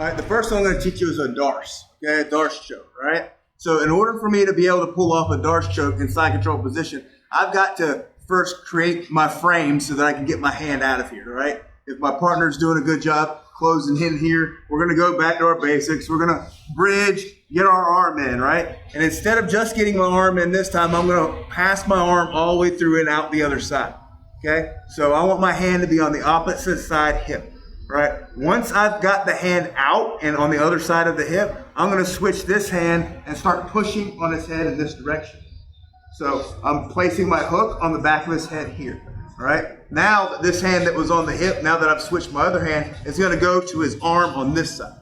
All right, the first thing I'm going to teach you is a DARCE, okay, a DARCE choke, all right? So in order for me to be able to pull off a DARCE choke in side control position, I've got to first create my frame so that I can get my hand out of here, right? If my partner's doing a good job closing in here, we're going to go back to our basics. We're going to bridge, get our arm in, right? And instead of just getting my arm in this time, I'm going to pass my arm all the way through and out the other side, okay? So I want my hand to be on the opposite side hip. Right. Once I've got the hand out and on the other side of the hip, I'm going to switch this hand and start pushing on his head in this direction. So I'm placing my hook on the back of his head here. All right. Now this hand that was on the hip, now that I've switched my other hand, is going to go to his arm on this side.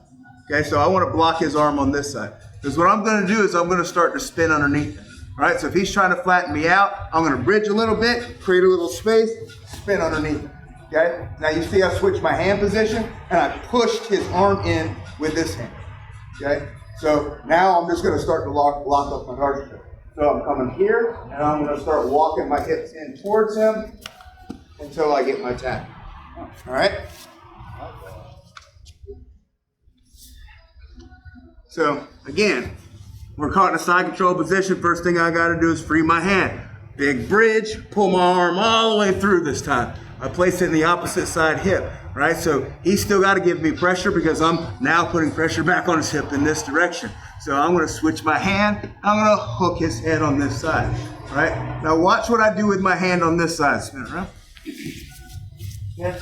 Okay. So I want to block his arm on this side. Because what I'm going to do is I'm going to start to spin underneath him. All right. So if he's trying to flatten me out, I'm going to bridge a little bit, create a little space, spin underneath him. Okay, now you see I switched my hand position and I pushed his arm in with this hand. Okay, so now I'm just going to start to lock up my DARCE choke. So I'm coming here and I'm going to start walking my hips in towards him until I get my tap. All right. So again, we're caught in a side control position. First thing I got to do is free my hand. Big bridge, pull my arm all the way through this time. I place it in the opposite side hip, right? So he's still got to give me pressure because I'm now putting pressure back on his hip in this direction. So I'm going to switch my hand. I'm going to hook his head on this side, right? Now watch what I do with my hand on this side. Spin it around. Yeah.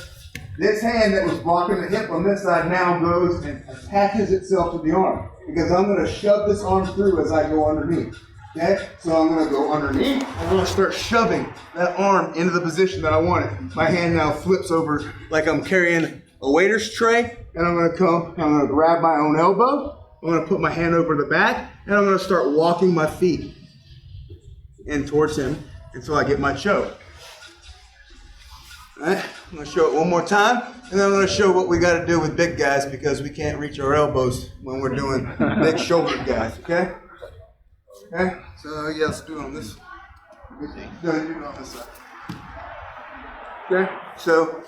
This hand that was blocking the hip on this side now goes and attaches itself to the arm because I'm going to shove this arm through as I go underneath. Okay, so I'm going to go underneath. I'm going to start shoving that arm into the position that I want it. My hand now flips over like I'm carrying a waiter's tray, and I'm going to grab my own elbow. I'm going to put my hand over the back, and I'm going to start walking my feet in towards him until I get my choke. All right, I'm going to show it one more time, and then I'm going to show what we got to do with big guys because we can't reach our elbows when we're doing big shouldered guys. Okay. Okay, so yeah, let's do it on this. Do it on this side. Okay, so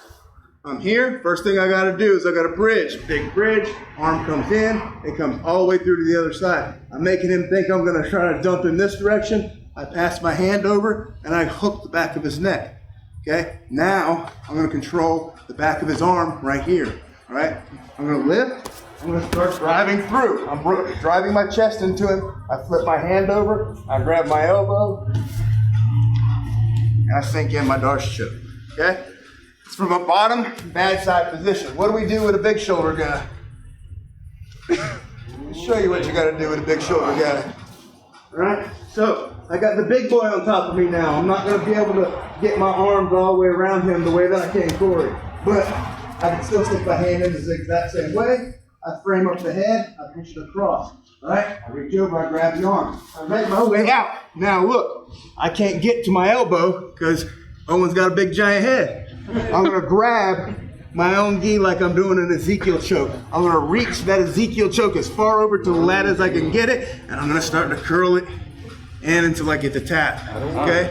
I'm here. First thing I got to do is I got to bridge. Big bridge. Arm comes in. It comes all the way through to the other side. I'm making him think I'm going to try to dump in this direction. I pass my hand over and I hook the back of his neck. Okay, now I'm going to control the back of his arm right here. All right, I'm going to lift. I'm going to start driving through. I'm driving my chest into him. I flip my hand over. I grab my elbow. And I sink in my DARCE choke. Okay? It's from a bottom, bad side position. What do we do with a big shoulder guy? I'll show you what you got to do with a big shoulder guy. All right? So, I got the big boy on top of me now. I'm not going to be able to get my arms all the way around him the way that I can Corey. But I can still stick my hand in the exact same way. I frame up the head, I push it across, right? I reach over, I grab the arm. I make my way out. Now look, I can't get to my elbow because Owen's got a big giant head. I'm gonna grab my own gi like I'm doing an EZEKIEL choke. I'm gonna reach that EZEKIEL choke as far over to the lat as I can get it, and I'm gonna start to curl it in until I get the tap, okay?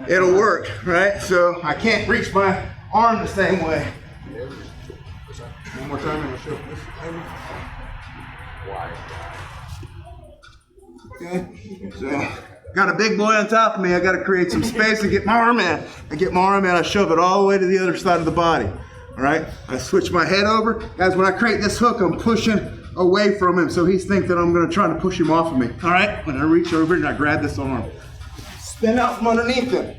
It'll work, right? So I can't reach my arm the same way. One more time, I'm going to show this. Okay, so got a big boy on top of me. I got to create some space to get my arm in. I get my arm in, I shove it all the way to the other side of the body. All right, I switch my head over. Guys, when I create this hook, I'm pushing away from him, so he thinks that I'm going to try to push him off of me. All right, when I reach over and I grab this arm, spin out from underneath him.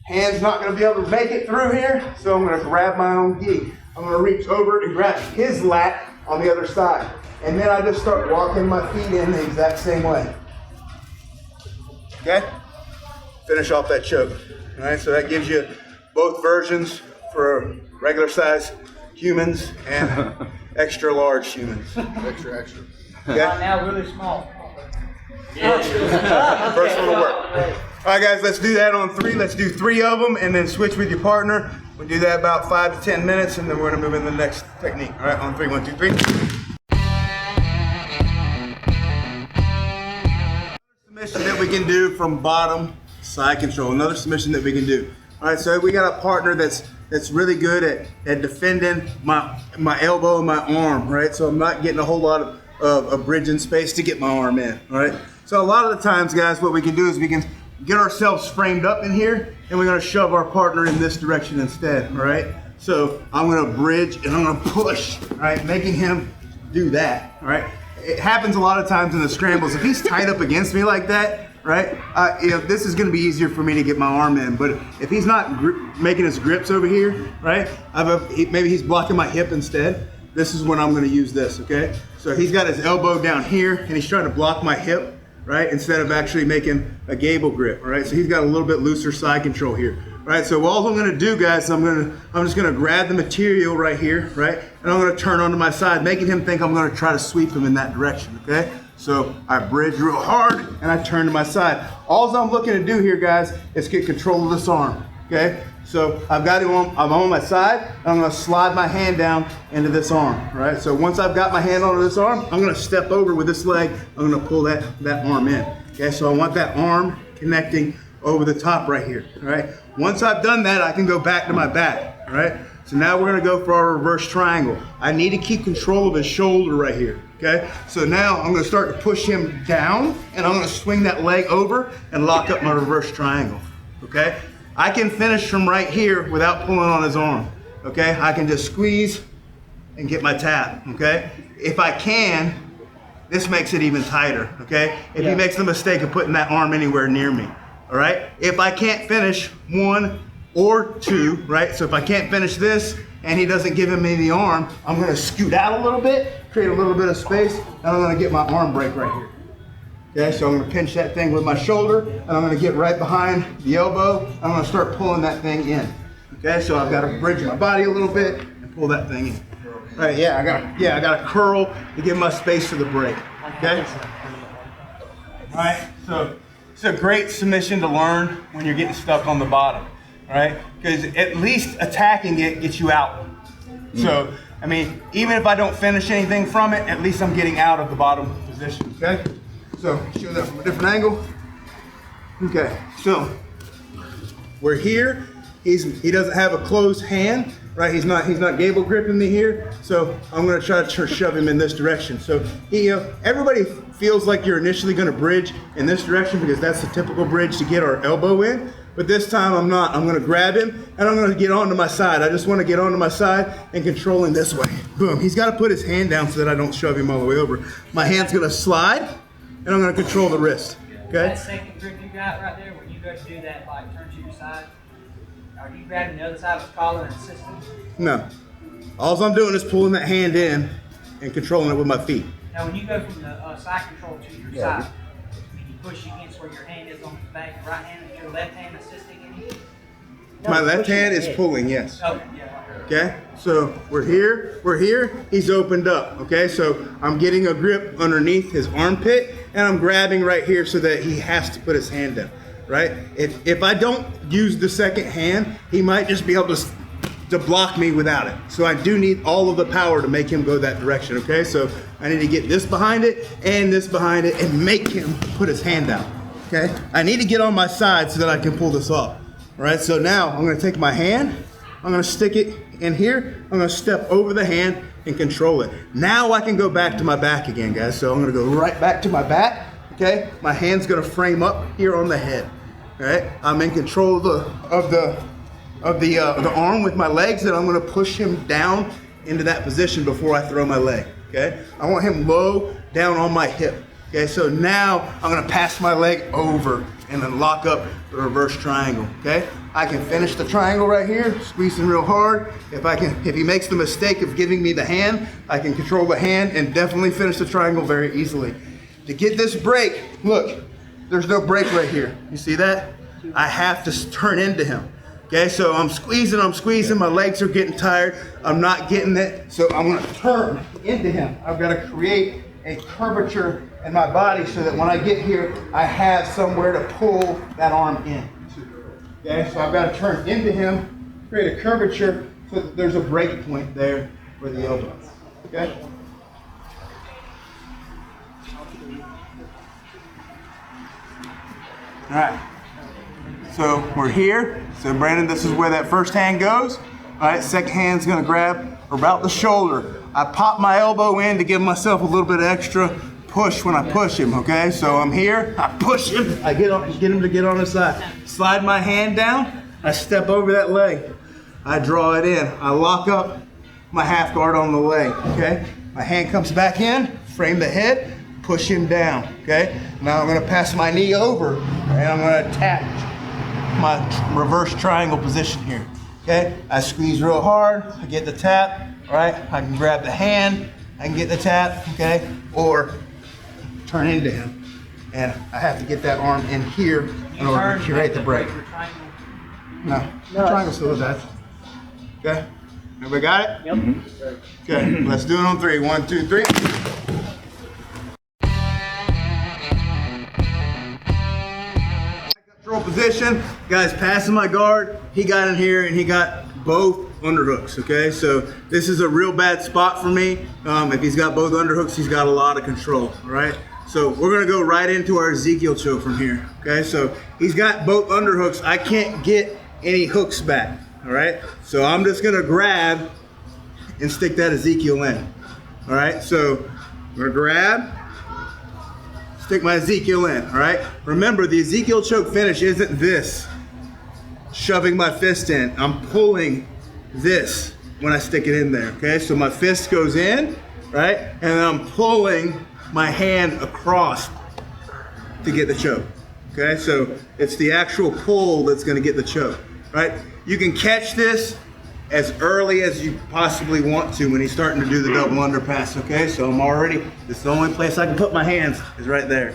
Hand's not going to be able to make it through here, so I'm going to grab my own gi. I'm going to reach over and grab his lat on the other side. And then I just start walking my feet in the exact same way. Okay? Finish off that choke. All right, so that gives you both versions for regular size humans and extra large humans. Extra. Okay? Now really small. First one will work. All right, guys, let's do that on 3. Let's do 3 of them and then switch with your partner. We'll do that about 5 to 10 minutes, and then we're going to move into the next technique. All right, on 3, 1, 2, 3. Submission that we can do from bottom side control. Another submission that we can do. All right, so we got a partner that's that's really good at defending my elbow and my arm, right? So I'm not getting a whole lot of bridging space to get my arm in, right? So a lot of the times, guys, what we can do is we can get ourselves framed up in here, and we're gonna shove our partner in this direction instead, right? So I'm gonna bridge and I'm gonna push, right? Making him do that, right? It happens a lot of times in the scrambles. If he's tied up against me like that, right? This is gonna be easier for me to get my arm in, but if he's not making his grips over here, right? Maybe he's blocking my hip instead. This is when I'm gonna use this, okay? So he's got his elbow down here and he's trying to block my hip, right? Instead of actually making a gable grip, all right? So he's got a little bit looser side control here, right? So all I'm gonna do, guys, I'm just gonna grab the material right here, right? And I'm gonna turn onto my side, making him think I'm gonna try to sweep him in that direction, okay? So I bridge real hard and I turn to my side. All I'm looking to do here, guys, is get control of this arm, okay? So I've got him I'm on my side, and I'm gonna slide my hand down into this arm, right? So once I've got my hand onto this arm, I'm gonna step over with this leg, I'm gonna pull that arm in, okay? So I want that arm connecting over the top right here, right? Once I've done that, I can go back to my back, right? So now we're gonna go for our reverse triangle. I need to keep control of his shoulder right here, okay? So now I'm gonna start to push him down, and I'm gonna swing that leg over and lock up my reverse triangle, okay? I can finish from right here without pulling on his arm, okay? I can just squeeze and get my tap, okay? If I can, this makes it even tighter, okay? If he makes the mistake of putting that arm anywhere near me, all right? If I can't finish one or two, right? So if I can't finish this and he doesn't give me the arm, I'm gonna scoot out a little bit, create a little bit of space, and I'm gonna get my arm break right here. Okay, so I'm gonna pinch that thing with my shoulder, and I'm gonna get right behind the elbow. I'm gonna start pulling that thing in. Okay, so I've got to bridge my body a little bit and pull that thing in. All right, I got to curl to give my space for the break. Okay. All right, so it's a great submission to learn when you're getting stuck on the bottom. All right, because at least attacking it gets you out. So I mean, even if I don't finish anything from it, at least I'm getting out of the bottom position. Okay. So show that from a different angle. Okay, so we're here. He doesn't have a closed hand, right? He's not gable gripping me here. So I'm gonna try to shove him in this direction. So everybody feels like you're initially gonna bridge in this direction because that's the typical bridge to get our elbow in. But this time I'm not. I'm gonna grab him and I'm gonna get onto my side. I just wanna get onto my side and control him this way. Boom. He's gotta put his hand down so that I don't shove him all the way over. My hand's gonna slide, and I'm going to control the wrist. Okay. That second grip you got right there, when you go to do that, like turn to your side, are you grabbing the other side of his collar and assisting? No. All I'm doing is pulling that hand in and controlling it with my feet. Now, when you go from the side control to your side, when you push against where your hand is on the back of your right hand, is your left hand assisting in you? My left hand is pulling, yes. Okay. Yeah. Okay, so we're here, he's opened up, okay? So I'm getting a grip underneath his armpit, and I'm grabbing right here so that he has to put his hand down, right? If I don't use the second hand, he might just be able to block me without it. So I do need all of the power to make him go that direction, okay? So I need to get this behind it and this behind it and make him put his hand down, okay? I need to get on my side so that I can pull this off, all right? So now I'm gonna take my hand, I'm gonna stick it in here, I'm gonna step over the hand and control it. Now I can go back to my back again, guys. So I'm gonna go right back to my back, okay? My hand's gonna frame up here on the head, all right? I'm in control of the arm with my legs, and I'm gonna push him down into that position before I throw my leg, okay? I want him low down on my hip, okay? So now I'm gonna pass my leg over and then lock up the reverse triangle, okay? I can finish the triangle right here, squeezing real hard. If he makes the mistake of giving me the hand, I can control the hand and definitely finish the triangle very easily. To get this break, look, there's no break right here. You see that? I have to turn into him. Okay, so I'm squeezing, my legs are getting tired, I'm not getting it, so I'm gonna turn into him. I've gotta create a curvature in my body so that when I get here, I have somewhere to pull that arm in. Okay, so I've got to turn into him, create a curvature so that there's a break point there for the elbow. Okay? All right. So we're here. So Brandon, this is where that first hand goes. All right, second hand's gonna grab about the shoulder. I pop my elbow in to give myself a little bit of extra push when I push him, okay? So I'm here, I push him, I get him to get on his side. Slide my hand down, I step over that leg. I draw it in, I lock up my half guard on the leg, okay? My hand comes back in, frame the head, push him down, okay? Now I'm gonna pass my knee over and I'm gonna tap my reverse triangle position here, okay? I squeeze real hard, I get the tap, all right? I can grab the hand, I can get the tap, okay? Or turn into him. And I have to get that arm in here in order to create the break. No, triangle still is that. Okay, everybody got it? Yep. Okay, let's do it on 3. 1, 2, 3. Control position, guys, passing my guard. He got in here and he got both underhooks, okay? So this is a real bad spot for me. If he's got both underhooks, he's got a lot of control, all right? So we're gonna go right into our Ezekiel choke from here, okay? So he's got both underhooks. I can't get any hooks back, all right? So I'm just gonna grab and stick that Ezekiel in, all right? So I'm gonna grab, stick my Ezekiel in, all right? Remember, the Ezekiel choke finish isn't this, shoving my fist in. I'm pulling this when I stick it in there, okay? So my fist goes in, right? And then I'm pulling my hand across to get the choke, okay? So it's the actual pull that's gonna get the choke, right? You can catch this as early as you possibly want to when he's starting to do the double underpass, okay? So I'm already, this is the only place I can put my hands is right there.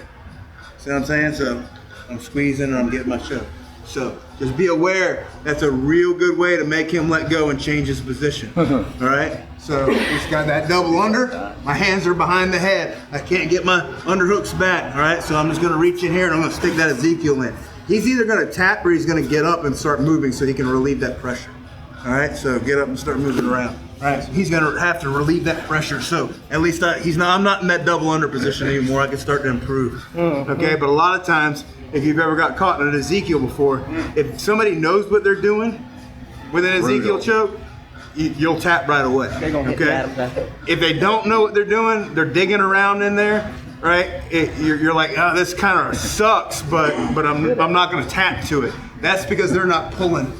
See what I'm saying? So I'm squeezing and I'm getting my choke. So just be aware, that's a real good way to make him let go and change his position, all right? So he's got that double under, my hands are behind the head. I can't get my underhooks back, all right? So I'm just gonna reach in here and I'm gonna stick that Ezekiel in. He's either gonna tap or he's gonna get up and start moving so he can relieve that pressure, all right? So get up and start moving around. All right, so he's gonna have to relieve that pressure. So at least I'm not in that double under position anymore. I can start to improve, okay? But a lot of times, if you've ever got caught in an Ezekiel before, if somebody knows what they're doing with an Ezekiel choke, you'll tap right away, okay? If they don't know what they're doing, they're digging around in there, right? You're like, oh, this kind of sucks, but I'm not gonna tap to it. That's because they're not pulling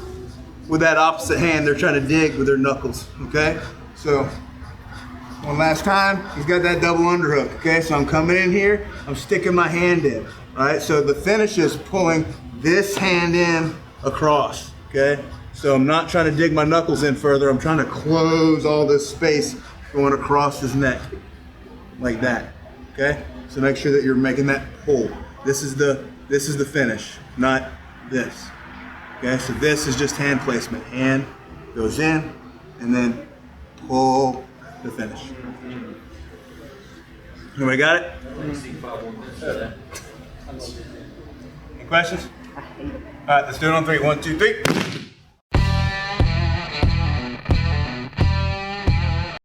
with that opposite hand. They're trying to dig with their knuckles, okay? So, one last time, he's got that double underhook, okay? So I'm coming in here, I'm sticking my hand in, all right? So the finish is pulling this hand in across, okay? So I'm not trying to dig my knuckles in further, I'm trying to close all this space going across his neck, like that, okay? So make sure that you're making that pull. This is the finish, not this. Okay, so this is just hand placement. Hand goes in and then pull the finish. Everybody got it? Any questions? All right, let's do it on 3. 1, 2, 3.